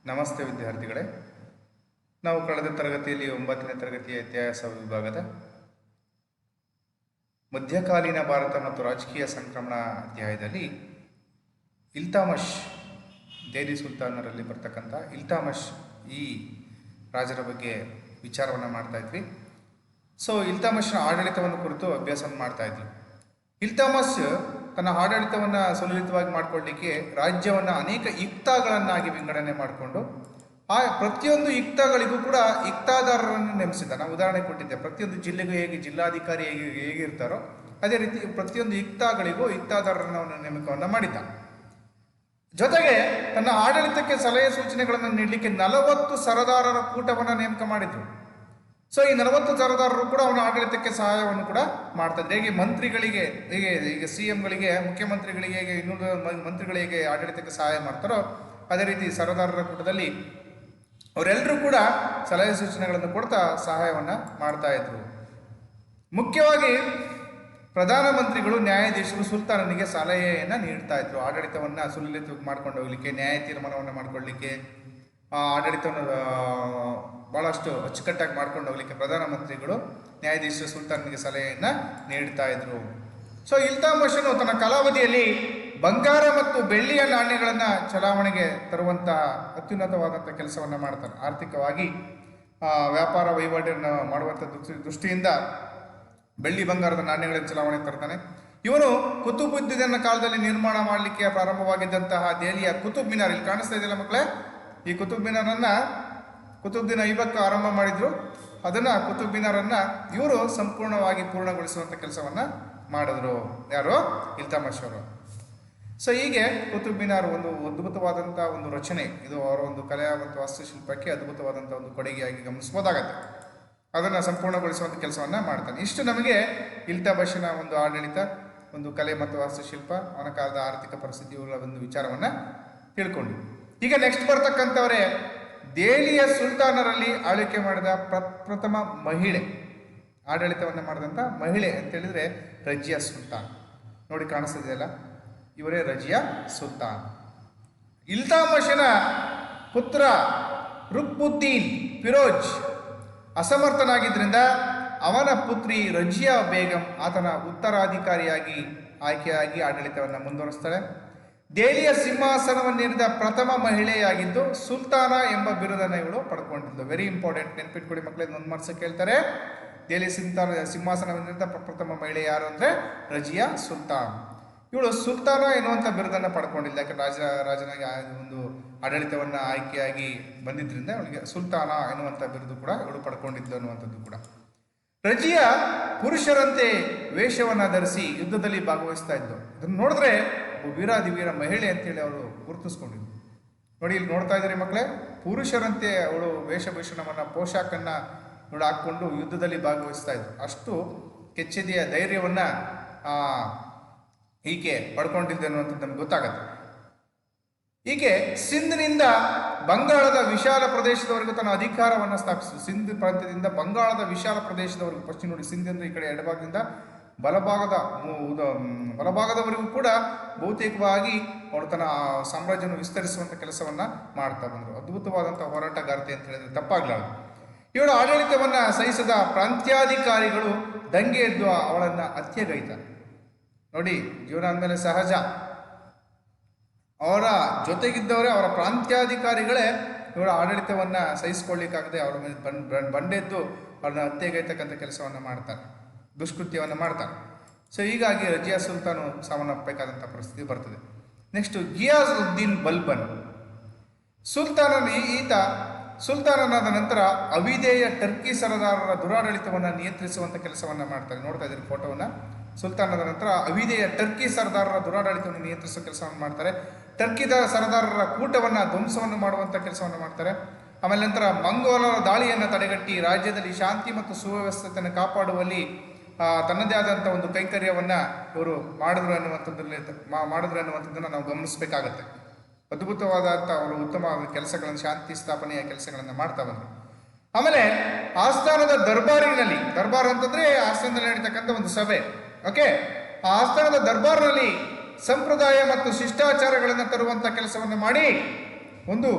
ನಮಸ್ತೆ ವಿದ್ಯಾರ್ಥಿಗಳೇ, ನಾವು ಕಳೆದ ತರಗತಿಯಲ್ಲಿ 9ನೇ ತರಗತಿಯ ಇತಿಹಾಸ ವಿಭಾಗದ ಮಧ್ಯಕಾಲೀನ ಭಾರತ ಮತ್ತು ರಾಜಕೀಯ ಸಂಕ್ರಮಣ ಅಧ್ಯಾಯದಲ್ಲಿ ಇಲ್ತಮಷ್ ದೆಹಲಿ ಸುಲ್ತಾನರಲ್ಲಿ ಬರ್ತಕ್ಕಂಥ ಇಲ್ತಮಷ್ ಈ ರಾಜರ ಬಗ್ಗೆ ವಿಚಾರವನ್ನು ಮಾಡ್ತಾ ಇದ್ವಿ. ಇಲ್ತಮಷ್ನ ಆಡಳಿತವನ್ನು ಕುರಿತು ಅಭ್ಯಾಸವನ್ನು ಮಾಡ್ತಾ ಇದ್ವಿ. ಇಲ್ತಮಷ್ ತನ್ನ ಆಡಳಿತವನ್ನು ಸುಲಲಿತವಾಗಿ ಮಾಡಿಕೊಳ್ಳಲಿಕ್ಕೆ ರಾಜ್ಯವನ್ನು ಅನೇಕ ಇಕ್ತಾಗಳನ್ನಾಗಿ ವಿಂಗಡಣೆ ಮಾಡಿಕೊಂಡು ಆ ಪ್ರತಿಯೊಂದು ಇಕ್ತಾಗಳಿಗೂ ಕೂಡ ಇಕ್ತಾದಾರರನ್ನು ನೇಮಿಸಿದ. ನಾವು ಉದಾಹರಣೆ ಕೊಟ್ಟಿದ್ದೆ, ಪ್ರತಿಯೊಂದು ಜಿಲ್ಲೆಗೂ ಹೇಗೆ ಜಿಲ್ಲಾಧಿಕಾರಿ ಹೇಗಿರ್ತಾರೋ ಅದೇ ರೀತಿ ಪ್ರತಿಯೊಂದು ಇಕ್ತಾಗಳಿಗೂ ಇಕ್ತಾದಾರರನ್ನು ನೇಮಕವನ್ನು ಮಾಡಿದ್ದ. ಜೊತೆಗೆ ತನ್ನ ಆಡಳಿತಕ್ಕೆ ಸಲಹೆ ಸೂಚನೆಗಳನ್ನು ನೀಡಲಿಕ್ಕೆ 40 ಸರದಾರರ ಕೂಟವನ್ನು ನೇಮಕ ಮಾಡಿದ್ರು. ಈ 40 ಸರದಾರರು ಕೂಡ ಅವನ ಆಡಳಿತಕ್ಕೆ ಸಹಾಯವನ್ನು ಕೂಡ ಮಾಡ್ತಾರೆ. ಹೇಗೆ ಮಂತ್ರಿಗಳಿಗೆ, ಈಗ CMಗಳಿಗೆ, ಮುಖ್ಯಮಂತ್ರಿಗಳಿಗೆ, ಹೇಗೆ ಇನ್ನೂರು ಮಂತ್ರಿಗಳಿಗೆ ಆಡಳಿತಕ್ಕೆ ಸಹಾಯ ಮಾಡ್ತಾರೋ ಅದೇ ರೀತಿ ಸರದಾರರ ಕೂಟದಲ್ಲಿ ಅವರೆಲ್ಲರೂ ಕೂಡ ಸಲಹೆ ಸೂಚನೆಗಳನ್ನು ಕೊಡ್ತಾ ಸಹಾಯವನ್ನು ಮಾಡ್ತಾ ಇದ್ರು. ಮುಖ್ಯವಾಗಿ ಪ್ರಧಾನಮಂತ್ರಿಗಳು, ನ್ಯಾಯಾಧೀಶರು ಸುಲ್ತಾನನಿಗೆ ಸಲಹೆಯನ್ನು ನೀಡ್ತಾ ಇದ್ರು. ಆಡಳಿತವನ್ನು ಸುಲಲಿತವಾಗಿ ಮಾಡ್ಕೊಂಡು ಹೋಗ್ಲಿಕ್ಕೆ, ನ್ಯಾಯ ತೀರ್ಮಾನವನ್ನು ಮಾಡ್ಕೊಳ್ಳಿಕ್ಕೆ, ಆಡಳಿತವನ್ನು ಭಾಳಷ್ಟು ಅಚ್ಚುಕಟ್ಟಾಗಿ ಮಾಡ್ಕೊಂಡು ಹೋಗ್ಲಿಕ್ಕೆ ಪ್ರಧಾನಮಂತ್ರಿಗಳು, ನ್ಯಾಯಾಧೀಶರು ಸುಲ್ತಾನನಿಗೆ ಸಲಹೆಯನ್ನು ನೀಡ್ತಾ ಇದ್ರು. ಇಲ್ತಮಷನು ತನ್ನ ಕಾಲಾವಧಿಯಲ್ಲಿ ಬಂಗಾರ ಮತ್ತು ಬೆಳ್ಳಿಯ ನಾಣ್ಯಗಳನ್ನು ಚಲಾವಣೆಗೆ ತರುವಂತಹ ಅತ್ಯುನ್ನತವಾದಂಥ ಕೆಲಸವನ್ನು ಮಾಡ್ತಾನೆ. ಆರ್ಥಿಕವಾಗಿ ವ್ಯಾಪಾರ ವಹಿವಾಟನ್ನು ಮಾಡುವಂಥ ದೃಷ್ಟಿಯಿಂದ ಬೆಳ್ಳಿ ಬಂಗಾರದ ನಾಣ್ಯಗಳನ್ನು ಚಲಾವಣೆ ತರ್ತಾನೆ. ಇವನು ಕುತುಬುದ್ದೀನನ ಕಾಲದಲ್ಲಿ ನಿರ್ಮಾಣ ಮಾಡಲಿಕ್ಕೆ ಪ್ರಾರಂಭವಾಗಿದ್ದಂತಹ ದೆಹಲಿಯ ಕುತುಬ್ ಮಿನಾರ್, ಇಲ್ಲಿ ಕಾಣಿಸ್ತಾ ಇದೆಯಲ್ಲ ಮಕ್ಕಳೇ, ಈ ಕುತುಬ್ ಮಿನಾರನ್ನು ಕುತುಬ್ದೀನ್ ಐಬಕ್ ಆರಂಭ ಮಾಡಿದ್ರು. ಅದನ್ನು ಕುತುಬ್ ಮಿನಾರನ್ನು ಇವರು ಸಂಪೂರ್ಣವಾಗಿ ಪೂರ್ಣಗೊಳಿಸುವಂಥ ಕೆಲಸವನ್ನು ಮಾಡಿದ್ರು. ಯಾರು? ಇಲ್ತಮಷ್ ಅವರು. ಹೀಗೆ ಕುತುಬ್ ಮಿನಾರ್ ಒಂದು ಅದ್ಭುತವಾದಂಥ ಒಂದು ರಚನೆ. ಇದು ಅವರ ಒಂದು ಕಲೆ ಮತ್ತು ವಾಸ್ತುಶಿಲ್ಪಕ್ಕೆ ಅದ್ಭುತವಾದಂಥ ಒಂದು ಕೊಡುಗೆಯಾಗಿ ಗಮನಿಸ್ಬೋದಾಗತ್ತೆ. ಅದನ್ನು ಸಂಪೂರ್ಣಗೊಳಿಸುವಂಥ ಕೆಲಸವನ್ನು ಮಾಡ್ತಾನೆ. ಇಷ್ಟು ನಮಗೆ ಇಲ್ತಮಷನ ಒಂದು ಆಡಳಿತ, ಒಂದು ಕಲೆ ಮತ್ತು ವಾಸ್ತುಶಿಲ್ಪ, ಅವನ ಕಾಲದ ಆರ್ಥಿಕ ಪರಿಸ್ಥಿತಿ, ಇವುಗಳ ಒಂದು ವಿಚಾರವನ್ನು ತಿಳ್ಕೊಂಡು ಈಗ ನೆಕ್ಸ್ಟ್ ಬರ್ತಕ್ಕಂಥವರೇ ದೆಹಲಿಯ ಸುಲ್ತಾನರಲ್ಲಿ ಆಳ್ವಿಕೆ ಮಾಡಿದ ಪ್ರಥಮ ಮಹಿಳೆ, ಆಡಳಿತವನ್ನು ಮಾಡಿದಂಥ ಮಹಿಳೆ ಅಂತ ಹೇಳಿದರೆ ರಜಿಯಾ ಸುಲ್ತಾನ್. ನೋಡಿ ಕಾಣಿಸ್ತಿದೆಯಲ್ಲ, ಇವರೇ ರಜಿಯಾ ಸುಲ್ತಾನ್. ಇಲ್ತಮಷನ ಪುತ್ರ ರುಕ್ನುದ್ದೀನ್ ಫಿರೋಜ್ ಅಸಮರ್ಥನಾಗಿದ್ದರಿಂದ ಅವನ ಪುತ್ರಿ ರಜಿಯಾ ಬೇಗಂ ಆತನ ಉತ್ತರಾಧಿಕಾರಿಯಾಗಿ ಆಯ್ಕೆಯಾಗಿ ಆಡಳಿತವನ್ನು ಮುಂದುವರಿಸ್ತಾಳೆ. ದೆಹಲಿಯ ಸಿಂಹಾಸನವನ್ನೇರಿದ ಪ್ರಥಮ ಮಹಿಳೆಯಾಗಿದ್ದು ಸುಲ್ತಾನ ಎಂಬ ಬಿರುದನ್ನು ಇವಳು ಪಡ್ಕೊಂಡಿದ್ಲು. ವೆರಿ ಇಂಪಾರ್ಟೆಂಟ್, ನೆನ್ಪಿಟ್ಕೊಳ್ಳಿ ಮಕ್ಕಳೇ, ಒಂದು ಮಾರ್ಕ್ಸ್ ಕೇಳ್ತಾರೆ. ದೆಹಲಿ ಸಿಂಹಾಸನವನ್ನೇರಿದ ಪ್ರಥಮ ಮಹಿಳೆ ಯಾರು ಅಂದರೆ ರಜಿಯಾ ಸುಲ್ತಾನ್. ಇವಳು ಸುಲ್ತಾನ ಎನ್ನುವಂಥ ಬಿರುದನ್ನು ಪಡ್ಕೊಂಡಿಲ್ಲ. ಯಾಕಂದ್ರೆ ರಾಜನಾಗಿ ಒಂದು ಆಡಳಿತವನ್ನು ಆಯ್ಕೆಯಾಗಿ ಬಂದಿದ್ದರಿಂದ ಅವಳಿಗೆ ಸುಲ್ತಾನ ಎನ್ನುವಂಥ ಬಿರುದು ಕೂಡ ಇವಳು ಪಡ್ಕೊಂಡಿದ್ಲು ಅನ್ನುವಂಥದ್ದು ಕೂಡ. ರಜಿಯಾ ಪುರುಷರಂತೆ ವೇಷವನ್ನು ಧರಿಸಿ ಯುದ್ಧದಲ್ಲಿ ಭಾಗವಹಿಸ್ತಾ ಇದ್ಲು. ಇದನ್ನು ನೋಡಿದ್ರೆ ವೀರಾದಿವೀರ ಮಹಿಳೆ ಅಂತೇಳಿ ಅವರು ಗುರುತಿಸ್ಕೊಂಡಿದ್ರು. ನೋಡಿ, ಇಲ್ಲಿ ನೋಡ್ತಾ ಇದ್ದಾರೆ ಮಕ್ಕಳೇ, ಪುರುಷರಂತೆ ಅವಳು ವೇಷಭೂಷಣವನ್ನು, ಪೋಷಾಕನ್ನು ಇವಳು ಹಾಕ್ಕೊಂಡು ಯುದ್ಧದಲ್ಲಿ ಭಾಗವಹಿಸ್ತಾ ಇದ್ರು. ಅಷ್ಟು ಕೆಚ್ಚೆದೆಯ ಧೈರ್ಯವನ್ನು ಈಕೆ ಪಡ್ಕೊಂಡಿದ್ದೆ ಅನ್ನುವಂಥದ್ದು ನಮ್ಗೆ ಗೊತ್ತಾಗತ್ತೆ. ಈಕೆ ಸಿಂಧ್ನಿಂದ ಬಂಗಾಳದ ವಿಶಾಲ ಪ್ರದೇಶದವರೆಗೂ ತನ್ನ ಅಧಿಕಾರವನ್ನು ಸ್ಥಾಪಿಸಿತು. ಸಿಂಧ್ ಪ್ರಾಂತ್ಯದಿಂದ ಬಂಗಾಳದ ವಿಶಾಲ ಪ್ರದೇಶದವರೆಗೂ, ಪಶ್ಚಿಮ ನೋಡಿ, ಸಿಂಧ್ ಅಂದರೆ ಈ ಕಡೆ ಎಡಭಾಗದಿಂದ ಬಲಭಾಗದವರೆಗೂ ಕೂಡ ಬಹುತೇಕವಾಗಿ ಅವರು ತನ್ನ ಸಾಮ್ರಾಜ್ಯವನ್ನು ವಿಸ್ತರಿಸುವಂಥ ಕೆಲಸವನ್ನು ಮಾಡ್ತಾ ಬಂದರು. ಅದ್ಭುತವಾದಂಥ ಹೋರಾಟಗಾರ್ತಿ ಅಂತ ಹೇಳಿದ್ರೆ ತಪ್ಪಾಗಲಾರದು. ಇವಳ ಆಡಳಿತವನ್ನು ಸಹಿಸದ ಪ್ರಾಂತ್ಯಾಧಿಕಾರಿಗಳು ದಂಗೆ ಎದ್ದು ಅವಳನ್ನು ಹತ್ಯೆಗೈತಾರೆ. ನೋಡಿ, ಜೀವನ ಅಂದಮೇಲೆ ಸಹಜ. ಅವರ ಜೊತೆಗಿದ್ದವರೇ, ಅವರ ಪ್ರಾಂತ್ಯಾಧಿಕಾರಿಗಳೇ ಇವಳ ಆಡಳಿತವನ್ನು ಸಹಿಸಿಕೊಳ್ಳಿಕ್ಕಾಗದೆ ಅವರ ಮೇಲೆ ಬಂಡೆದ್ದು ಅವ್ರನ್ನ ಹತ್ಯೆಗೈತಕ್ಕಂಥ ಕೆಲಸವನ್ನು ಮಾಡ್ತಾರೆ, ದುಷ್ಕೃತ್ಯವನ್ನು ಮಾಡ್ತಾರೆ. ಹೀಗಾಗಿ ರಜಿಯಾ ಸುಲ್ತಾನು ಸಾವನ್ನಪ್ಪಬೇಕಾದಂಥ ಪರಿಸ್ಥಿತಿ ಬರ್ತದೆ. ನೆಕ್ಸ್ಟ್ ಗಿಯಾಸುದ್ದೀನ್ ಬಲ್ಬನ್ ಸುಲ್ತಾನನಾದ ನಂತರ ಅವಿಧೇಯ ಟರ್ಕಿ ಸರದಾರರ ದುರಾಡಳಿತವನ್ನು ನಿಯಂತ್ರಿಸುವಂಥ ಕೆಲಸವನ್ನು ಮಾಡ್ತಾರೆ. ನೋಡ್ತಾ ಇದ್ದೀರಿ ಫೋಟೋವನ್ನು. ಸುಲ್ತಾನದ ನಂತರ ಅವಿಧೇಯ ಟರ್ಕಿ ಸರದಾರರ ದುರಾಡಳಿತವನ್ನು ನಿಯಂತ್ರಿಸುವ ಕೆಲಸವನ್ನು ಮಾಡ್ತಾರೆ. ಟರ್ಕಿದ ಸರದಾರರ ಕೂಟವನ್ನು ಧ್ವಂಸವನ್ನು ಮಾಡುವಂಥ ಕೆಲಸವನ್ನು ಮಾಡ್ತಾರೆ. ಆಮೇಲೆ ನಂತರ ಮಂಗೋಲರ ದಾಳಿಯನ್ನು ತಡೆಗಟ್ಟಿ ರಾಜ್ಯದಲ್ಲಿ ಶಾಂತಿ ಮತ್ತು ಸುವ್ಯವಸ್ಥೆಯನ್ನು ಕಾಪಾಡುವಲ್ಲಿ ತನ್ನದೇ ಆದಂಥ ಒಂದು ಕೈಂಕರ್ಯವನ್ನು ಇವರು ಮಾಡಿದ್ರು ಅನ್ನುವಂಥದ್ದನ್ನು ನಾವು ಗಮನಿಸಬೇಕಾಗತ್ತೆ. ಅದ್ಭುತವಾದಂಥ ಅವರು ಉತ್ತಮ ಕೆಲಸಗಳನ್ನು, ಶಾಂತಿ ಸ್ಥಾಪನೆಯ ಕೆಲಸಗಳನ್ನು ಮಾಡ್ತಾ ಬಂದರು. ಆಮೇಲೆ ಆಸ್ಥಾನದ ದರ್ಬಾರ್ ಅಂತಂದರೆ ಆಸ್ಥಾನದಲ್ಲಿ ನಡೀತಕ್ಕಂಥ ಒಂದು ಸಭೆ. ಓಕೆ, ಆ ಆಸ್ಥಾನದ ದರ್ಬಾರ್ನಲ್ಲಿ ಸಂಪ್ರದಾಯ ಮತ್ತು ಶಿಷ್ಟಾಚಾರಗಳನ್ನು ತರುವಂಥ ಕೆಲಸವನ್ನು ಮಾಡಿ ಒಂದು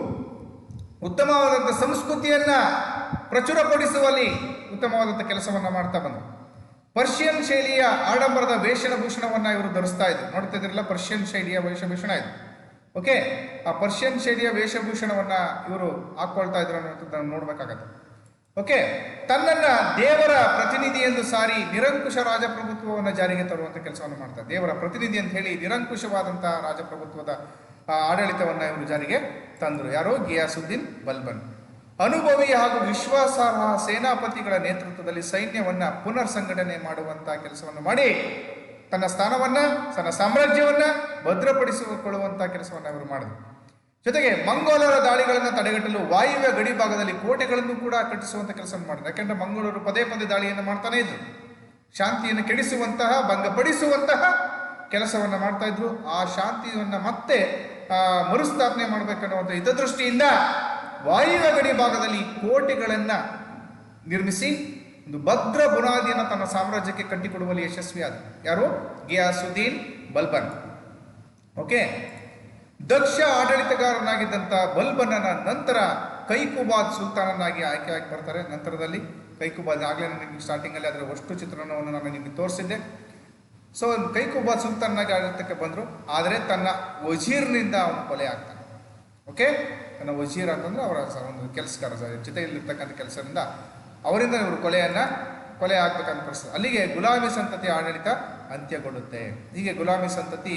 ಉತ್ತಮವಾದಂಥ ಸಂಸ್ಕೃತಿಯನ್ನ ಪ್ರಚುರಪಡಿಸುವಲ್ಲಿ ಉತ್ತಮವಾದಂಥ ಕೆಲಸವನ್ನ ಮಾಡ್ತಾ ಬಂದರು. ಪರ್ಷಿಯನ್ ಶೈಲಿಯ ಆಡಂಬರದ ವೇಷಭೂಷಣವನ್ನ ಇವರು ಧರಿಸ್ತಾ ಇದ್ರು. ನೋಡ್ತಾ ಇದ್ರಲ್ಲ, ಪರ್ಷಿಯನ್ ಶೈಲಿಯ ವೇಷಭೂಷಣ ಇದು. ಓಕೆ, ಆ ಪರ್ಷಿಯನ್ ಶೈಲಿಯ ವೇಷಭೂಷಣವನ್ನ ಇವರು ಹಾಕೊಳ್ತಾ ಇದ್ರು ಅನ್ನೋದನ್ನ ನೋಡ್ಬೇಕಾಗತ್ತೆ. ಓಕೆ, ತನ್ನನ್ನ ದೇವರ ಪ್ರತಿನಿಧಿ ಎಂದು ಸಾರಿ ನಿರಂಕುಶ ರಾಜಪ್ರಭುತ್ವವನ್ನು ಜಾರಿಗೆ ತರುವಂತ ಕೆಲಸವನ್ನು ಮಾಡ್ತಾರೆ. ದೇವರ ಪ್ರತಿನಿಧಿ ಅಂತ ಹೇಳಿ ನಿರಂಕುಶವಾದಂತಹ ರಾಜಪ್ರಭುತ್ವದ ಆಡಳಿತವನ್ನ ಇವರು ಜಾರಿಗೆ ತಂದರು. ಯಾರು? ಗಿಯಾಸುದ್ದೀನ್ ಬಲ್ಬನ್. ಅನುಭವಿ ಹಾಗೂ ವಿಶ್ವಾಸಾರ್ಹ ಸೇನಾಪತಿಗಳ ನೇತೃತ್ವದಲ್ಲಿ ಸೈನ್ಯವನ್ನ ಪುನರ್ ಸಂಘಟನೆ ಮಾಡುವಂತಹ ಕೆಲಸವನ್ನು ಮಾಡಿ ತನ್ನ ಸ್ಥಾನವನ್ನ, ತನ್ನ ಸಾಮ್ರಾಜ್ಯವನ್ನ ಭದ್ರಪಡಿಸಿಕೊಳ್ಳುವಂತಹ ಕೆಲಸವನ್ನ ಇವರು ಮಾಡಿದರು. ಜೊತೆಗೆ ಮಂಗೋಲರ ದಾಳಿಗಳನ್ನು ತಡೆಗಟ್ಟಲು ವಾಯುವ್ಯ ಗಡಿ ಭಾಗದಲ್ಲಿ ಕೋಟೆಗಳನ್ನು ಕೂಡ ಕಟ್ಟಿಸುವಂತ ಕೆಲಸವನ್ನು ಮಾಡಿದ್ರು. ಯಾಕೆಂದ್ರೆ ಮಂಗೋಲರು ಪದೇ ಪದೇ ದಾಳಿಯನ್ನು ಮಾಡ್ತಾನೆ ಇದ್ರು, ಶಾಂತಿಯನ್ನು ಕೆಡಿಸುವಂತಹ, ಭಂಗಪಡಿಸುವಂತಹ ಕೆಲಸವನ್ನ ಮಾಡ್ತಾ ಇದ್ರು. ಆ ಶಾಂತಿಯನ್ನ ಮತ್ತೆ ಮರುಸ್ಥಾಪನೆ ಮಾಡಬೇಕನ್ನುವಂಥ ಹಿತದೃಷ್ಟಿಯಿಂದ ವಾಯುವ್ಯ ಗಡಿ ಭಾಗದಲ್ಲಿ ಕೋಟೆಗಳನ್ನ ನಿರ್ಮಿಸಿ ಒಂದು ಭದ್ರ ಬುನಾದಿಯನ್ನು ತನ್ನ ಸಾಮ್ರಾಜ್ಯಕ್ಕೆ ಕಟ್ಟಿಕೊಡುವಲ್ಲಿ ಯಶಸ್ವಿಯಾದ ಯಾರು? ಗಿಯಾಸುದ್ದೀನ್ ಬಲ್ಬನ್. ಓಕೆ, ದಕ್ಷ ಆಡಳಿತಗಾರನಾಗಿದ್ದಂಥ ಬಲ್ಬನನ ನಂತರ ಕೈಕುಬಾದ್ ಸುಲ್ತಾನನಾಗಿ ಆಯ್ಕೆಯಾಗಿ ಬರ್ತಾರೆ. ನಂತರದಲ್ಲಿ ಕೈಕುಬಾದ್, ಆಗಲೇ ನಿಮಗೆ ಸ್ಟಾರ್ಟಿಂಗಲ್ಲಿ ಅದರ ಅಷ್ಟು ಚಿತ್ರಣವನ್ನು ನಾನು ನಿಮಗೆ ತೋರಿಸಿದ್ದೆ. ಸೊ ಕೈಕುಬಾದ್ ಸುಲ್ತಾನಾಗಿ ಆಡಳಿತಕ್ಕೆ ಬಂದರು. ಆದರೆ ತನ್ನ ವಜೀರ್ನಿಂದ ಅವನು ಕೊಲೆ ಆಗ್ತಾನೆ. ಓಕೆ, ತನ್ನ ವಜೀರ್ ಅಂತಂದ್ರೆ ಅವರ ಒಂದು ಕೆಲಸಗಾರ, ಜೊತೆಯಲ್ಲಿರ್ತಕ್ಕಂಥ ಕೆಲಸದಿಂದ ಅವರಿಂದ ಇವರು ಕೊಲೆ ಆಗ್ಬೇಕಂತ ಪರಿಸ್ಥಿತಿ. ಅಲ್ಲಿಗೆ ಗುಲಾಮಿ ಸಂತತಿಯ ಆಡಳಿತ ಅಂತ್ಯಗೊಳ್ಳುತ್ತೆ. ಹೀಗೆ ಗುಲಾಮಿ ಸಂತತಿ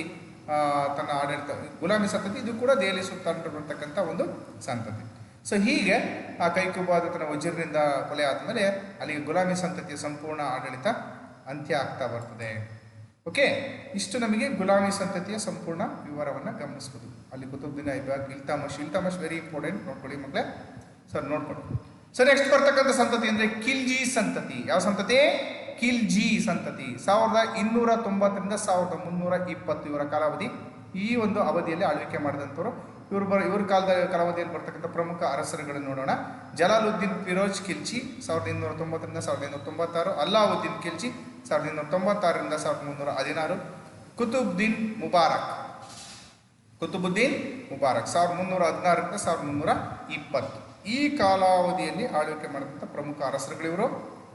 ತನ್ನ ಆಡಳಿತ, ಗುಲಾಮಿ ಸಂತತಿ ಇದು ಕೂಡ ದೆಹಲಿ ಸುಲ್ತಾನರು ಬರ್ತಕ್ಕಂಥ ಒಂದು ಸಂತತಿ. ಸೊ ಹೀಗೆ ಆ ಕೈಕುಬಾದ್ ತನ್ನ ವಜೀರ್ನಿಂದ ಕೊಲೆ ಆದಮೇಲೆ ಅಲ್ಲಿಗೆ ಗುಲಾಮಿ ಸಂತತಿಯ ಸಂಪೂರ್ಣ ಆಡಳಿತ ಅಂತ್ಯ ಆಗ್ತಾ ಬರ್ತದೆ. ಓಕೆ, ಇಷ್ಟು ನಮಗೆ ಗುಲಾಮಿ ಸಂತತಿಯ ಸಂಪೂರ್ಣ ವಿವರವನ್ನು ಗಮನಿಸ್ಬೋದು. ಅಲ್ಲಿ ಕುತುಬ್ದಿನ್ ಐಬಕ್, ಇಲ್ತಮಶ್ ವೆರಿ ಇಂಪಾರ್ಟೆಂಟ್, ನೋಡ್ಕೊಳ್ಳಿ ಮಕ್ಕಳೇ. ಸರ್ ನೋಡ್ಕೊಳ್ಳಿ. ಸೊ ನೆಕ್ಸ್ಟ್ ಬರ್ತಕ್ಕಂಥ ಸಂತತಿ ಅಂದರೆ ಖಿಲ್ಜಿ ಸಂತತಿ. ಯಾವ ಸಂತತಿ? ಖಿಲ್ಜಿ ಸಂತತಿ. 1290ರಿಂದ 1320 ಇವರ ಕಾಲಾವಧಿ. ಈ ಒಂದು ಅವಧಿಯಲ್ಲಿ ಆಳ್ವಿಕೆ ಮಾಡಿದಂಥವ್ರು ಇವ್ರ ಕಾಲಾವಧಿಯಲ್ಲಿ ಬರ್ತಕ್ಕಂಥ ಪ್ರಮುಖ ಅರಸರುಗಳನ್ನು ನೋಡೋಣ. ಜಲಾಲುದ್ದೀನ್ ಫಿರೋಜ್ ಖಿಲ್ಜಿ 1290ರಿಂದ 1296, ಅಲ್ಲಾವುದ್ದೀನ್ ಖಿಲ್ಜಿ 1296ರಿಂದ 1316, ಕುತುಬುದ್ದೀನ್ ಮುಬಾರಕ್ 1316ರಿಂದ 1320. ಈ ಕಾಲಾವಧಿಯಲ್ಲಿ ಆಳ್ವಿಕೆ ಮಾಡಿದಂಥ ಪ್ರಮುಖ ಅರಸರುಗಳಿವರು.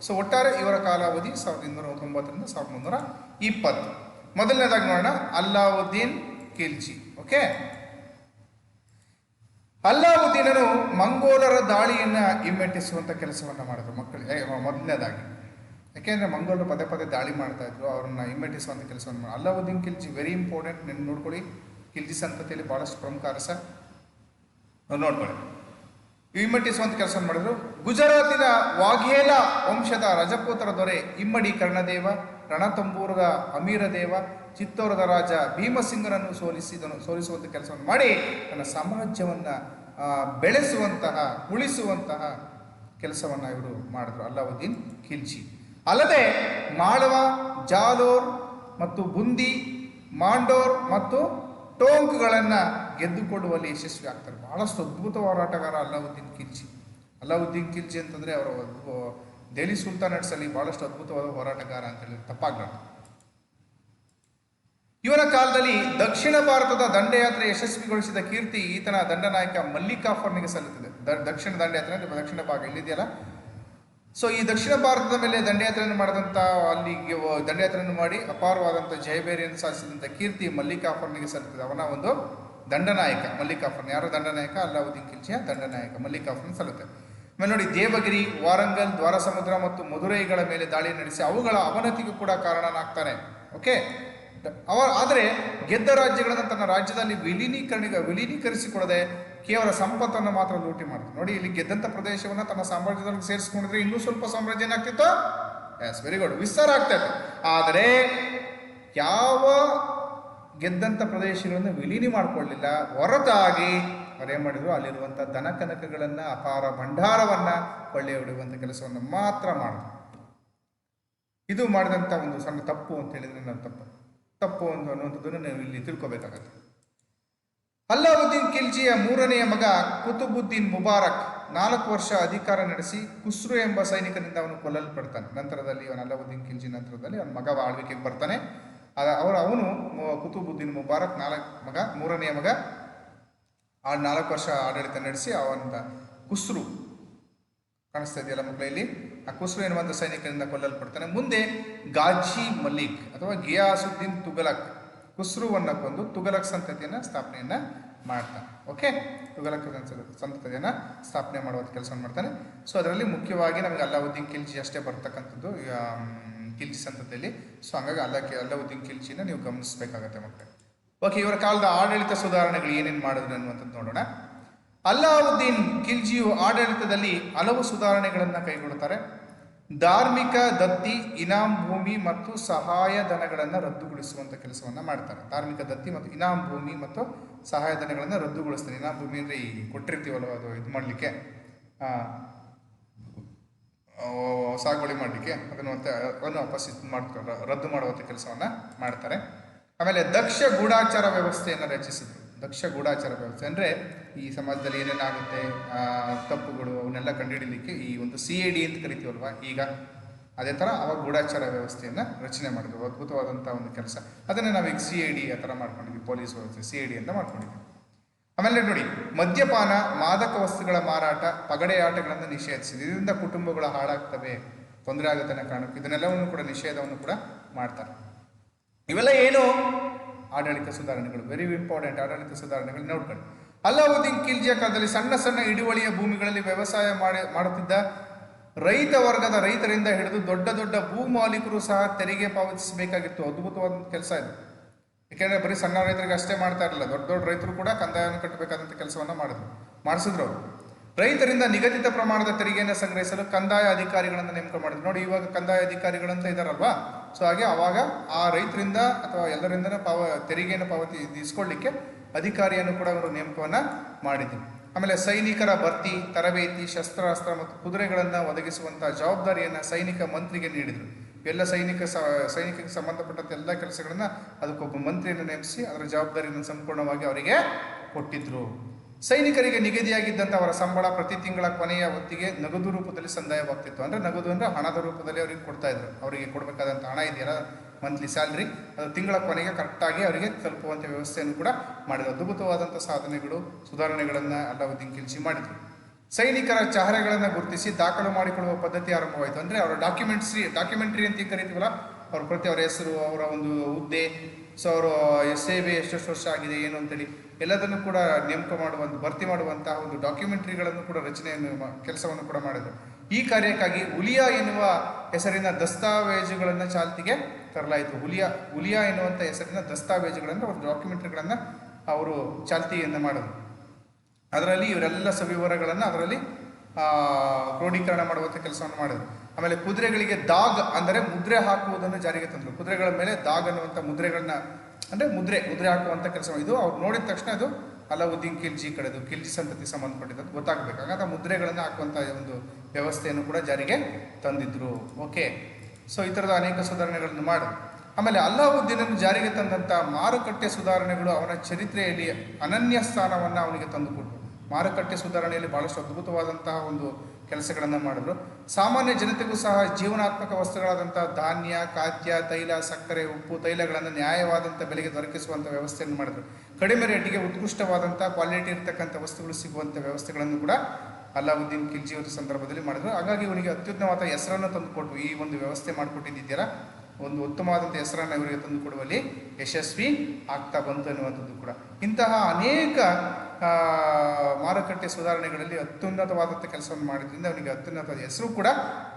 ಸೊ ಒಟ್ಟಾರೆ ಇವರ ಕಾಲಾವಧಿ 1290ರಿಂದ 1320. ಮೊದಲನೇದಾಗಿ ನೋಡೋಣ ಅಲ್ಲಾವುದ್ದೀನ್ ಖಿಲ್ಜಿ. ಓಕೆ, ಅಲ್ಲಾವುದ್ದೀನನು ಮಂಗೋಲರ ದಾಳಿಯನ್ನು ಹಿಮ್ಮೆಟ್ಟಿಸುವಂಥ ಕೆಲಸವನ್ನು ಮಾಡಿದ್ರು ಮಕ್ಕಳಿಗೆ. ಮೊದಲನೇದಾಗಿ ಯಾಕೆಂದರೆ ಮಂಗೋಲರು ಪದೇ ಪದೇ ದಾಳಿ ಮಾಡ್ತಾ ಇದ್ರು, ಅವ್ರನ್ನ ಹಿಮ್ಮೆಟ್ಟಿಸುವಂಥ ಕೆಲಸವನ್ನು ಮಾಡಿ. ಅಲ್ಲಾವುದ್ದೀನ್ ಖಿಲ್ಜಿ ವೆರಿ ಇಂಪಾರ್ಟೆಂಟ್, ನೆನ್ಪು ನೋಡ್ಕೊಳ್ಳಿ. ಖಿಲ್ಜಿ ಸಂತತಿಯಲ್ಲಿ ಭಾಳಷ್ಟು ಪ್ರಮುಖ ಅರಸ, ನೋಡ್ಕೊಳ್ಳಿ. ಹಿಮ್ಮೆಟ್ಟಿಸುವಂಥ ಕೆಲಸವನ್ನು ಮಾಡಿದ್ರು. ಗುಜರಾತಿನ ವಾಘೇಲ ವಂಶದ ರಜಪೂತರ ದೊರೆ ಇಮ್ಮಡಿ ಕರ್ಣದೇವ, ರಣತಂಬೂರದ ಅಮೀರದೇವ, ಚಿತ್ತೋರದ ರಾಜ ಭೀಮಸಿಂಗನನ್ನು ಸೋಲಿಸುವಂಥ ಕೆಲಸವನ್ನು ಮಾಡಿ ತನ್ನ ಸಾಮ್ರಾಜ್ಯವನ್ನು ಬೆಳೆಸುವಂತಹ, ಉಳಿಸುವಂತಹ ಕೆಲಸವನ್ನು ಇವರು ಮಾಡಿದ್ರು ಅಲ್ಲಾವುದ್ದೀನ್ ಖಿಲ್ಜಿ. ಅಲ್ಲದೆ ಮಾಳವ, ಜಾಲೋರ್ ಮತ್ತು ಬುಂದಿ, ಮಾಂಡೋರ್ ಮತ್ತು ಟೋಂಕ್ಗಳನ್ನು ಗೆದ್ದುಕೊಳ್ಳುವಲ್ಲಿ ಯಶಸ್ವಿ ಆಗ್ತಾರೆ. ಬಹಳಷ್ಟು ಅದ್ಭುತ ಹೋರಾಟಗಾರ ಅಲ್ಲಾವುದ್ದೀನ್ ಖಿಲ್ಜಿ. ಅಲ್ಲಾವುದ್ದೀನ್ ಖಿಲ್ಜಿ ಅಂತಂದರೆ ಅವರು ದೆಹಲಿ ಸುಲ್ತಾನೇಟ್ಸಲ್ಲಿ ಬಹಳಷ್ಟು ಅದ್ಭುತವಾದ ಹೋರಾಟಗಾರ ಅಂತ ಹೇಳಿ ತಪ್ಪಾಗ್ಲಾರ್ದು. ಇವನ ಕಾಲದಲ್ಲಿ ದಕ್ಷಿಣ ಭಾರತದ ದಂಡಯಾತ್ರೆ ಯಶಸ್ವಿಗೊಳಿಸಿದ ಕೀರ್ತಿ ಈತನ ದಂಡನಾಯಕ ಮಲ್ಲಿಕಾಫರ್ನಿಗೆ ಸಲ್ಲುತ್ತದೆ. ದಕ್ಷಿಣ ದಂಡಯಾತ್ರೆ ಅಂದರೆ ದಕ್ಷಿಣ ಭಾಗ ಇಲ್ಲಿದೆಯಲ್ಲ. ಸೊ ಈ ದಕ್ಷಿಣ ಭಾರತದ ಮೇಲೆ ದಂಡಯಾತ್ರೆಯನ್ನು ಮಾಡಿದಂಥ, ಅಲ್ಲಿಗೆ ದಂಡಯಾತ್ರೆಯನ್ನು ಮಾಡಿ ಅಪಾರವಾದಂಥ ಜಯಬೇರಿಯನ್ನು ಸಾಧಿಸಿದಂಥ ಕೀರ್ತಿ ಮಲ್ಲಿಕಾಫರ್ನಿಗೆ ಸಲ್ಲುತ್ತದೆ. ಅವನ ಒಂದು ದಂಡನಾಯಕ ಮಲ್ಲಿಕಾಫರ್ನ್. ಯಾರು ದಂಡನಾಯಕ? ಅಲ್ಲಾವುದ್ದೀನ್ ಖಿಲ್ಜಿಯ ದಂಡನಾಯಕ ಮಲ್ಲಿಕಾಫರ್ನ್ ಸಲ್ಲುತ್ತೆ. ಆಮೇಲೆ ನೋಡಿ, ದೇವಗಿರಿ, ವಾರಂಗಲ್, ದ್ವಾರಸಮುದ್ರ ಮತ್ತು ಮಧುರೈಗಳ ಮೇಲೆ ದಾಳಿ ನಡೆಸಿ ಅವುಗಳ ಅವನತಿಗೂ ಕೂಡ ಕಾರಣನಾಗ್ತಾನೆ. ಓಕೆ, ಆದರೆ ಗೆದ್ದ ರಾಜ್ಯಗಳನ್ನು ತನ್ನ ರಾಜ್ಯದಲ್ಲಿ ವಿಲೀನೀಕರಿಸಿಕೊಳ್ಳದೆ ಕೇವಲ ಸಂಪತ್ತನ್ನು ಮಾತ್ರ ಲೂಟಿ ಮಾಡ್ತಾರೆ. ನೋಡಿ, ಇಲ್ಲಿ ಗೆದ್ದಂಥ ಪ್ರದೇಶವನ್ನು ತನ್ನ ಸಾಮ್ರಾಜ್ಯದಲ್ಲಿ ಸೇರಿಸ್ಕೊಂಡಿದ್ರೆ ಇನ್ನೂ ಸ್ವಲ್ಪ ಸಾಮ್ರಾಜ್ಯ ಏನಾಗ್ತಿತ್ತು? ಎಸ್, ವೆರಿ ಗುಡ್, ವಿಸ್ತಾರ ಆಗ್ತಾ ಇತ್ತು. ಆದರೆ ಯಾವ ಗೆದ್ದಂಥ ಪ್ರದೇಶಗಳನ್ನು ವಿಲೀನಿ ಮಾಡಿಕೊಳ್ಳಲಿಲ್ಲ, ಹೊರತಾಗಿ ಅವರೇನು ಮಾಡಿದ್ರು, ಅಲ್ಲಿರುವಂಥ ದನಕನಕಗಳನ್ನು, ಅಪಾರ ಭಂಡಾರವನ್ನು ಕೊಳ್ಳೆ ಹೊಡೆಯುವಂಥ ಕೆಲಸವನ್ನು ಮಾತ್ರ ಮಾಡಿದ್ರು. ಇದು ಮಾಡಿದಂಥ ಒಂದು ಸಣ್ಣ ತಪ್ಪು ಅಂತ ಹೇಳಿದ್ರೆ ನಾನು ತಪ್ಪು ಅನ್ನುವಂಥದ್ದನ್ನು ನಾವು ಇಲ್ಲಿ ತಿಳ್ಕೊಬೇಕಾಗತ್ತೆ. ಅಲ್ಲಾವುದ್ದೀನ್ ಖಿಲ್ಜಿಯ ಮೂರನೆಯ ಮಗ ಕುತುಬುದ್ದೀನ್ ಮುಬಾರಕ್ 4 ವರ್ಷ ಅಧಿಕಾರ ನಡೆಸಿ ಖುಸ್ರು ಎಂಬ ಸೈನಿಕನಿಂದ ಅವನು ಕೊಲ್ಲಲ್ಪಡ್ತಾನೆ. ನಂತರದಲ್ಲಿ ಅವನು ಅಲ್ಲಾವುದ್ದೀನ್ ಖಿಲ್ಜಿ ನಂತರದಲ್ಲಿ ಅವನ ಮಗ ಆಳ್ವಿಕೆಗೆ ಬರ್ತಾನೆ. ಅವನು ಕುತುಬುದ್ದೀನ್ ಮುಬಾರಕ್ ಮೂರನೆಯ ಮಗ 4 ವರ್ಷ ಆಡಳಿತ ನಡೆಸಿ ಅವಂತ ಕುಸ್ರು ಕಾಣಿಸ್ತಾ ಇದೆಯಲ್ಲ ಮಕ್ಕಳ ಇಲ್ಲಿ, ಆ ಕುಸ್ರು ಎನ್ನುವಂಥ ಸೈನಿಕರಿಂದ ಕೊಲ್ಲಲ್ಪಡ್ತಾನೆ. ಮುಂದೆ ಗಾಜಿ ಮಲಿಕ್ ಅಥವಾ ಗಿಯಾಸುದ್ದೀನ್ ತುಘಲಕ್ ಕುಸ್ರುವನ್ನು ಕೊಂದು ತುಘಲಕ್ ಸಂತತಿಯನ್ನು ಸ್ಥಾಪನೆಯನ್ನು ಮಾಡ್ತಾನೆ. ಓಕೆ, ತುಘಲಕ್ ಸಂತತಿಯನ್ನು ಸ್ಥಾಪನೆ ಮಾಡುವಂಥ ಕೆಲಸವನ್ನು ಮಾಡ್ತಾನೆ. ಸೊ ಅದರಲ್ಲಿ ಮುಖ್ಯವಾಗಿ ನಮಗೆ ಅಲ್ಲಾವುದ್ದೀನ್ ಖಿಲ್ಜಿ ಅಷ್ಟೇ ಬರ್ತಕ್ಕಂಥದ್ದು ಖಿಲ್ಜಿ ಸಂತತಿಯಲ್ಲಿ. ಸೊ ಹಾಗಾಗಿ ಅಲ್ಲಾವುದ್ದೀನ್ ಖಿಲ್ಜಿನ ನೀವು ಗಮನಿಸಬೇಕಾಗತ್ತೆ ಮಕ್ಕಳೇ. ಓಕೆ, ಇವರ ಕಾಲದ ಆಡಳಿತ ಸುಧಾರಣೆಗಳು ಏನೇನು ಮಾಡಿದ್ರು ಅನ್ನುವಂಥದ್ದು ನೋಡೋಣ. ಅಲ್ಲಾವುದ್ದೀನ್ ಖಿಲ್ಜಿಯು ಆಡಳಿತದಲ್ಲಿ ಹಲವು ಸುಧಾರಣೆಗಳನ್ನು ಕೈಗೊಳ್ಳುತ್ತಾರೆ. ಧಾರ್ಮಿಕ ದತ್ತಿ, ಇನಾಮ್ ಭೂಮಿ ಮತ್ತು ಸಹಾಯಧನಗಳನ್ನು ರದ್ದುಗೊಳಿಸುವಂಥ ಕೆಲಸವನ್ನು ಮಾಡ್ತಾರೆ. ಧಾರ್ಮಿಕ ದತ್ತಿ ಮತ್ತು ಇನಾಮ್ ಭೂಮಿ ಮತ್ತು ಸಹಾಯಧನಗಳನ್ನು ರದ್ದುಗೊಳಿಸ್ತಾರೆ. ಇನಾಮ್ ಭೂಮಿ ಅಂದರೆ ಈ ಕೊಟ್ಟಿರ್ತೀವಲ್ವ, ಅದು ಇದು ಮಾಡಲಿಕ್ಕೆ ಸಾಗುವಳಿ ಮಾಡಲಿಕ್ಕೆ ಅದನ್ನು ವಾಪಸ್ ಮಾಡ್ತಾರೆ, ರದ್ದು ಮಾಡುವಂಥ ಕೆಲಸವನ್ನು ಮಾಡ್ತಾರೆ. ಆಮೇಲೆ ದಕ್ಷ ಗೂಢಾಚಾರ ವ್ಯವಸ್ಥೆಯನ್ನು ರಚಿಸಿದರು. ದಕ್ಷ ಗೂಢಾಚಾರ ವ್ಯವಸ್ಥೆ ಅಂದರೆ ಈ ಸಮಾಜದಲ್ಲಿ ಏನೇನಾಗುತ್ತೆ ತಪ್ಪುಗಳು ಅವನ್ನೆಲ್ಲ ಕಂಡುಹಿಡಲಿಕ್ಕೆ ಈ ಒಂದು CID ಅಂತ ಕರಿತೀವಲ್ವ ಈಗ, ಅದೇ ಥರ ಅವಾಗ ಗೂಢಾಚಾರ ವ್ಯವಸ್ಥೆಯನ್ನು ರಚನೆ ಮಾಡಿದ್ರು. ಅದ್ಭುತವಾದಂಥ ಒಂದು ಕೆಲಸ. ಅದನ್ನು ನಾವೀಗ CID ಆ ಥರ ಮಾಡ್ಕೊಂಡಿದ್ವಿ, ಪೊಲೀಸ್ ವ್ಯವಸ್ಥೆ CID ಅಂತ ಮಾಡ್ಕೊಂಡಿದ್ವಿ. ಆಮೇಲೆ ನೋಡಿ, ಮದ್ಯಪಾನ, ಮಾದಕ ವಸ್ತುಗಳ ಮಾರಾಟ, ಪಗಡೆ ಆಟಗಳನ್ನು ನಿಷೇಧಿಸಿದೆ. ಇದರಿಂದ ಕುಟುಂಬಗಳು ಹಾಳಾಗ್ತವೆ, ತೊಂದರೆ ಆಗುತ್ತೆ ಅನ್ನೋ ಕಾರಣಕ್ಕೆ ಇದನ್ನೆಲ್ಲವನ್ನು ಕೂಡ ನಿಷೇಧವನ್ನು ಕೂಡ ಮಾಡ್ತಾರೆ. ಇವೆಲ್ಲ ಏನು ಆಡಳಿತ ಸುಧಾರಣೆಗಳು, ವೆರಿ ಇಂಪಾರ್ಟೆಂಟ್ ಆಡಳಿತ ಸುಧಾರಣೆಗಳು ನೋಡ್ಕೊಳ್ಳಿ. ಅಲ್ಲಾವುದ್ದೀನ್ ಖಿಲ್ಜಿಯ ಕಾಲದಲ್ಲಿ ಸಣ್ಣ ಸಣ್ಣ ಹಿಡುವಳಿಯ ಭೂಮಿಗಳಲ್ಲಿ ವ್ಯವಸಾಯ ಮಾಡುತ್ತಿದ್ದ ರೈತರಿಂದ ಹಿಡಿದು ದೊಡ್ಡ ದೊಡ್ಡ ಭೂ ಮಾಲೀಕರು ಸಹ ತೆರಿಗೆ ಪಾವತಿಸಬೇಕಾಗಿತ್ತು. ಅದ್ಭುತವಾದ ಕೆಲಸ ಇದು. ಯಾಕೆಂದರೆ ಬರೀ ಸಣ್ಣ ರೈತರಿಗೆ ಅಷ್ಟೇ ಮಾಡ್ತಾ ಇರಲಿಲ್ಲ, ದೊಡ್ಡ ದೊಡ್ಡ ರೈತರು ಕೂಡ ಕಂದಾಯವನ್ನು ಕಟ್ಟಬೇಕಾದಂಥ ಕೆಲಸವನ್ನು ಮಾಡಿಸಿದ್ರು ಅವರು. ರೈತರಿಂದ ನಿಗದಿತ ಪ್ರಮಾಣದ ತೆರಿಗೆಯನ್ನು ಸಂಗ್ರಹಿಸಲು ಕಂದಾಯ ಅಧಿಕಾರಿಗಳನ್ನು ನೇಮಕ ಮಾಡಿದ್ರು. ನೋಡಿ, ಇವಾಗ ಕಂದಾಯ ಅಧಿಕಾರಿಗಳಂತ ಇದ್ದಾರಲ್ವಾ, ಸೊ ಹಾಗೆ ಅವಾಗ ಆ ರೈತರಿಂದ ಅಥವಾ ಎಲ್ಲರಿಂದ ತೆರಿಗೆಯನ್ನು ಇಸ್ಕೊಳ್ಳಿಕ್ಕೆ ಅಧಿಕಾರಿಯನ್ನು ಕೂಡ ಅವರು ನೇಮಕವನ್ನು ಮಾಡಿದ್ರು. ಆಮೇಲೆ ಸೈನಿಕರ ಭರ್ತಿ, ತರಬೇತಿ, ಶಸ್ತ್ರಾಸ್ತ್ರ ಮತ್ತು ಕುದುರೆಗಳನ್ನು ಒದಗಿಸುವಂಥ ಜವಾಬ್ದಾರಿಯನ್ನು ಸೈನಿಕ ಮಂತ್ರಿಗೆ ನೀಡಿದರು. ಎಲ್ಲ ಸೈನಿಕಕ್ಕೆ ಸಂಬಂಧಪಟ್ಟಂಥ ಎಲ್ಲ ಕೆಲಸಗಳನ್ನು ಅದಕ್ಕೊಬ್ಬ ಮಂತ್ರಿಯನ್ನು ನೇಮಿಸಿ ಅದರ ಜವಾಬ್ದಾರಿಯನ್ನು ಸಂಪೂರ್ಣವಾಗಿ ಅವರಿಗೆ ಕೊಟ್ಟಿದ್ರು. ಸೈನಿಕರಿಗೆ ನಿಗದಿಯಾಗಿದ್ದಂಥ ಅವರ ಸಂಬಳ ಪ್ರತಿ ತಿಂಗಳ ಕೊನೆಯ ಹೊತ್ತಿಗೆ ನಗದು ರೂಪದಲ್ಲಿ ಸಂದಾಯವಾಗ್ತಿತ್ತು. ಅಂದರೆ ನಗದು ಅಂದರೆ ಹಣದ ರೂಪದಲ್ಲಿ ಅವರಿಗೆ ಕೊಡ್ತಾ ಇದ್ರು. ಅವರಿಗೆ ಕೊಡಬೇಕಾದಂಥ ಹಣ ಇದೆಯಲ್ಲ, ಮಂತ್ಲಿ ಸ್ಯಾಲ್ರಿ, ಅದು ತಿಂಗಳ ಕೊನೆಗೆ ಕರೆಕ್ಟಾಗಿ ಅವರಿಗೆ ತಲುಪುವಂಥ ವ್ಯವಸ್ಥೆಯನ್ನು ಕೂಡ ಮಾಡಿದರು. ಅದ್ಭುತವಾದಂಥ ಸಾಧನೆಗಳು, ಸುಧಾರಣೆಗಳನ್ನು ಅಲ್ಲಾವುದ್ದೀನ್ ಖಿಲ್ಜಿ ಮಾಡಿದರು. ಸೈನಿಕರ ಚಹರೆಗಳನ್ನು ಗುರುತಿಸಿ ದಾಖಲು ಮಾಡಿಕೊಳ್ಳುವ ಪದ್ಧತಿ ಆರಂಭವಾಯಿತು. ಅಂದರೆ ಅವರ ಡಾಕ್ಯುಮೆಂಟ್ರಿ ಅಂತ ಕರಿತೀವಲ್ಲ, ಅವ್ರ ಪ್ರತಿ ಅವರ ಹೆಸರು, ಅವರ ಒಂದು ಹುದ್ದೆ, ಸೊ ಅವರು ಸೇವೆ ಎಷ್ಟೆಷ್ಟು ವರ್ಷ ಆಗಿದೆ ಏನು ಅಂತೇಳಿ ಎಲ್ಲದನ್ನು ಕೂಡ ನೇಮಕ ಭರ್ತಿ ಮಾಡುವಂತಹ ಒಂದು ಡಾಕ್ಯುಮೆಂಟ್ರಿಗಳನ್ನು ಕೂಡ ಕೆಲಸವನ್ನು ಕೂಡ ಮಾಡಿದರು. ಈ ಕಾರ್ಯಕ್ಕಾಗಿ ಹುಲಿಯಾ ಎನ್ನುವ ಹೆಸರಿನ ದಸ್ತಾವೇಜುಗಳನ್ನು ಚಾಲ್ತಿಗೆ ತರಲಾಯಿತು. ಹುಲಿಯಾ ಎನ್ನುವಂಥ ಹೆಸರಿನ ದಸ್ತಾವೇಜುಗಳನ್ನು, ಅವರು ಡಾಕ್ಯುಮೆಂಟ್ರಿಗಳನ್ನು ಅವರು ಚಾಲ್ತಿಯನ್ನು ಮಾಡಿದ್ರು. ಅದರಲ್ಲಿ ಇವರೆಲ್ಲ ಸವಿವರಗಳನ್ನು ಅದರಲ್ಲಿ ಕ್ರೋಢೀಕರಣ ಮಾಡುವಂಥ ಕೆಲಸವನ್ನು ಮಾಡಿದರು. ಆಮೇಲೆ ಕುದುರೆಗಳಿಗೆ ದಾಗ್ ಅಂದರೆ ಮುದ್ರೆ ಹಾಕುವುದನ್ನು ಜಾರಿಗೆ ತಂದರು. ಕುದುರೆಗಳ ಮೇಲೆ ದಾಗ್ ಅನ್ನುವಂಥ ಮುದ್ರೆಗಳನ್ನ ಅಂದರೆ ಮುದ್ರೆ ಹಾಕುವಂಥ ಕೆಲಸ ಇದು ಅವ್ರು ನೋಡಿದ ತಕ್ಷಣ ಅದು ಅಲ್ಲಾವುದ್ದೀನ್ ಖಿಲ್ಜಿ ಕಡೆದು, ಖಿಲ್ಜಿ ಸಂತತಿ ಸಂಬಂಧಪಟ್ಟಿದ್ದು ಗೊತ್ತಾಗಬೇಕು. ಹಾಗಾದ್ರೆ ಮುದ್ರೆಗಳನ್ನು ಹಾಕುವಂಥ ಒಂದು ವ್ಯವಸ್ಥೆಯನ್ನು ಕೂಡ ಜಾರಿಗೆ ತಂದಿದ್ರು. ಓಕೆ, ಸೊ ಈ ಥರದ ಅನೇಕ ಸುಧಾರಣೆಗಳನ್ನು ಮಾಡಿದ್ರು. ಆಮೇಲೆ ಅಲ್ಲಾವುದ್ದೀನನ್ನು ಜಾರಿಗೆ ತಂದಂಥ ಮಾರುಕಟ್ಟೆ ಸುಧಾರಣೆಗಳು ಅವನ ಚರಿತ್ರೆಯಲ್ಲಿ ಅನನ್ಯ ಸ್ಥಾನವನ್ನು ಅವನಿಗೆ ತಂದುಕೊಟ್ಟು. ಮಾರುಕಟ್ಟೆ ಸುಧಾರಣೆಯಲ್ಲಿ ಬಹಳಷ್ಟು ಅದ್ಭುತವಾದಂತಹ ಒಂದು ಕೆಲಸಗಳನ್ನು ಮಾಡಿದ್ರು. ಸಾಮಾನ್ಯ ಜನತೆಗೂ ಸಹ ಜೀವನಾತ್ಮಕ ವಸ್ತುಗಳಾದಂಥ ಧಾನ್ಯ, ಖಾದ್ಯ, ತೈಲ, ಸಕ್ಕರೆ, ಉಪ್ಪು, ತೈಲಗಳನ್ನು ನ್ಯಾಯವಾದಂಥ ಬೆಲೆಗೆ ದೊರಕಿಸುವಂಥ ವ್ಯವಸ್ಥೆಯನ್ನು ಮಾಡಿದ್ರು. ಕಡಿಮೆ ರೇಟಿಗೆ ಉತ್ಕೃಷ್ಟವಾದಂಥ ಕ್ವಾಲಿಟಿ ಇರ್ತಕ್ಕಂಥ ವಸ್ತುಗಳು ಸಿಗುವಂಥ ವ್ಯವಸ್ಥೆಗಳನ್ನು ಕೂಡ ಅಲ್ಲಾವುದ್ದೀನ್ ಖಿಲ್ಜಿ ಅವರ ಸಂದರ್ಭದಲ್ಲಿ ಮಾಡಿದ್ರು. ಹಾಗಾಗಿ ಇವನಿಗೆ ಅತ್ಯುತ್ತಮವಾದ ಹೆಸರನ್ನು ತಂದುಕೊಟ್ಟು, ಈ ಒಂದು ವ್ಯವಸ್ಥೆ ಮಾಡಿಕೊಟ್ಟಿದ್ದೀರಾ, ಒಂದು ಉತ್ತಮವಾದಂಥ ಹೆಸರನ್ನು ಇವರಿಗೆ ತಂದುಕೊಡುವಲ್ಲಿ ಯಶಸ್ವಿ ಆಗ್ತಾ ಬಂತು ಅನ್ನುವಂಥದ್ದು ಕೂಡ. ಇಂತಹ ಅನೇಕ ಮಾರುಕಟ್ಟೆ ಸುಧಾರಣೆಗಳಲ್ಲಿ ಅತ್ಯುನ್ನತವಾದಂಥ ಕೆಲಸವನ್ನು ಮಾಡಿದ್ರಿಂದ ಅವನಿಗೆ ಅತ್ಯುನ್ನತ ಹೆಸರು ಕೂಡ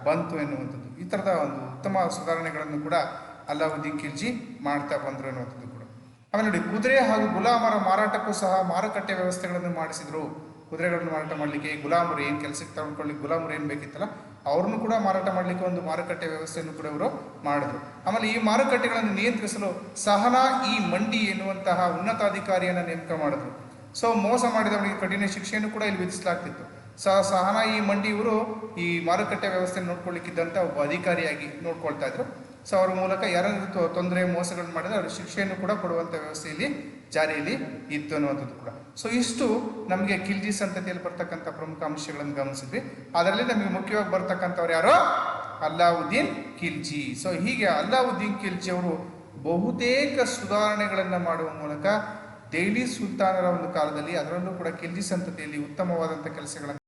ಬಂತು ಎನ್ನುವಂಥದ್ದು. ಈ ಥರದ ಒಂದು ಉತ್ತಮ ಸುಧಾರಣೆಗಳನ್ನು ಕೂಡ ಅಲ್ಲಾವುದ್ದೀನ್ ಖಿಲ್ಜಿ ಮಾಡ್ತಾ ಬಂದರು ಅನ್ನುವಂಥದ್ದು ಕೂಡ. ಆಮೇಲೆ ನೋಡಿ, ಕುದುರೆ ಹಾಗೂ ಗುಲಾಮರ ಮಾರಾಟಕ್ಕೂ ಸಹ ಮಾರುಕಟ್ಟೆ ವ್ಯವಸ್ಥೆಗಳನ್ನು ಮಾಡಿಸಿದರು. ಕುದುರೆಗಳನ್ನು ಮಾರಾಟ ಮಾಡಲಿಕ್ಕೆ ಗುಲಾಮರು ಏನು ಕೆಲಸಕ್ಕೆ ತಗೊಂಡ್ಕೊಳ್ಳಿಕ್ಕೆ ಗುಲಾಮರು ಏನು ಬೇಕಿತ್ತಲ್ಲ ಅವ್ರನ್ನೂ ಕೂಡ ಮಾರಾಟ ಮಾಡಲಿಕ್ಕೆ ಒಂದು ಮಾರುಕಟ್ಟೆ ವ್ಯವಸ್ಥೆಯನ್ನು ಕೂಡ ಇವರು ಮಾಡಿದ್ರು. ಆಮೇಲೆ ಈ ಮಾರುಕಟ್ಟೆಗಳನ್ನು ನಿಯಂತ್ರಿಸಲು ಸಹನಾ ಈ ಮಂಡಿ ಎನ್ನುವಂತಹ ಉನ್ನತಾಧಿಕಾರಿಯನ್ನು ನೇಮಕ ಮಾಡಿದ್ರು. ಸೊ ಮೋಸ ಮಾಡಿದವರಿಗೆ ಕಠಿಣ ಶಿಕ್ಷೆಯನ್ನು ಕೂಡ ಇಲ್ಲಿ ವಿಧಿಸಲಾಗ್ತಿತ್ತು. ಸಹನಾ ಈ ಮಂಡಿ ಇವರು ಈ ಮಾರುಕಟ್ಟೆ ವ್ಯವಸ್ಥೆಯನ್ನು ನೋಡ್ಕೊಳ್ಳಿಕ್ಕಿದ್ದಂಥ ಒಬ್ಬ ಅಧಿಕಾರಿಯಾಗಿ ನೋಡ್ಕೊಳ್ತಾ ಇದ್ರು. ಸೊ ಅವರ ಮೂಲಕ ಯಾರಾದರೂ ತೊಂದರೆ ಮೋಸಗಳನ್ನು ಮಾಡಿದ್ರೆ ಅವರು ಶಿಕ್ಷೆಯನ್ನು ಕೂಡ ಕೊಡುವಂಥ ವ್ಯವಸ್ಥೆಯಲ್ಲಿ ಜಾರಿಯಲ್ಲಿ ಇತ್ತು ಅನ್ನುವಂಥದ್ದು ಕೂಡ. ಸೊ ಇಷ್ಟು ನಮಗೆ ಖಿಲ್ಜಿ ಸಂತತಿಯಲ್ಲಿ ಬರ್ತಕ್ಕಂಥ ಪ್ರಮುಖ ಅಂಶಗಳನ್ನು ಗಮನಿಸಿದ್ವಿ. ಅದರಲ್ಲಿ ನಮಗೆ ಮುಖ್ಯವಾಗಿ ಬರ್ತಕ್ಕಂಥವ್ರು ಯಾರೋ ಅಲ್ಲಾವುದ್ದೀನ್ ಖಿಲ್ಜಿ. ಸೊ ಹೀಗೆ ಅಲ್ಲಾವುದ್ದೀನ್ ಖಿಲ್ಜಿ ಅವರು ಬಹುತೇಕ ಸುಧಾರಣೆಗಳನ್ನು ಮಾಡುವ ಮೂಲಕ ದೆಹಲಿ ಸುಲ್ತಾನರ ಒಂದು ಕಾಲದಲ್ಲಿ, ಅದರಲ್ಲೂ ಕೂಡ ಖಿಲ್ಜಿ ಸಂತತಿಯಲ್ಲಿ ಉತ್ತಮವಾದಂಥ ಕೆಲಸಗಳನ್ನು